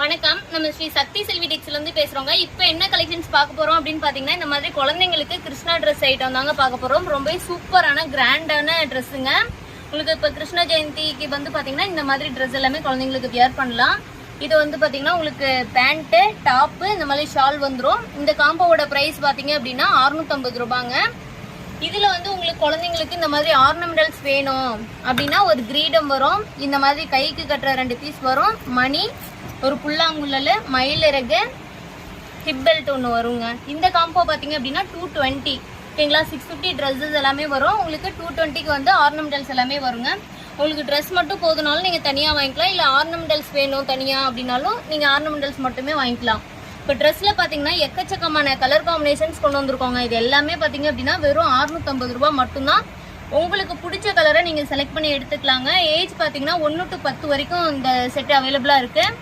வணக்கம், நம்ம ஸ்ரீ சக்தி செல்வி டெக்ஸ்ல இருந்து பேசுறோங்க. இப்போ என்ன கலெக்ஷன்ஸ் பார்க்க போறோம் அப்படின்னு பாத்தீங்கன்னா, இந்த மாதிரி குழந்தைங்களுக்கு கிருஷ்ணா ட்ரெஸ் ஐட்டம் தாங்க பார்க்க போறோம். ரொம்ப சூப்பரான கிராண்டான ட்ரெஸ்ஸுங்க. உங்களுக்கு இப்போ கிருஷ்ண ஜெயந்திக்கு வந்து பாத்தீங்கன்னா இந்த மாதிரி ட்ரெஸ் எல்லாமே குழந்தைங்களுக்கு வியர் பண்ணலாம். இது வந்து பாத்தீங்கன்னா உங்களுக்கு பேண்ட்டு, டாப்பு, இந்த மாதிரி ஷால் வந்துடும். இந்த காம்போவோட பிரைஸ் பாத்தீங்க அப்படின்னா 650 ரூபாங்க. இதுல வந்து உங்களுக்கு குழந்தைங்களுக்கு இந்த மாதிரி ஆர்னமெண்டல்ஸ் வேணும் அப்படின்னா ஒரு கிரீடம் வரும், இந்த மாதிரி கைக்கு கட்டுற 2 பீஸ் வரும், மணி, ஒரு புல்லாங்குழல், மயிலிறகு, ஹிப் பெல்ட் ஒன்று வருங்க. இந்த காம்போ பார்த்தீங்க அப்படின்னா 220 ஓகேங்களா. 650 ட்ரெஸ்ஸஸ் எல்லாமே வரும். உங்களுக்கு 220க்கு வந்து ஆர்னமெண்டல்ஸ் எல்லாமே வருங்க. உங்களுக்கு ட்ரெஸ் மட்டும் போதுனாலும் நீங்கள் தனியாக வாங்கிக்கலாம், இல்லை ஆர்னமெண்டல்ஸ் வேணும் தனியாக அப்படின்னாலும் நீங்கள் ஆர்னமெண்டல்ஸ் மட்டுமே வாங்கிக்கலாம். இப்போ ட்ரெஸ்ஸில் பார்த்தீங்கன்னா எக்கச்சக்கமான கலர் காம்பினேஷன்ஸ் கொண்டு வந்திருக்கோங்க. இது எல்லாமே பார்த்தீங்க அப்படின்னா வெறும் 650 ரூபா மட்டும்தான். உங்களுக்கு பிடிச்ச கலரை நீங்கள் செலக்ட் பண்ணி எடுத்துக்கலாங்க. ஏஜ் பார்த்தீங்கன்னா 1 to 10 வரைக்கும் இந்த செட் அவைலபிளாக இருக்குது.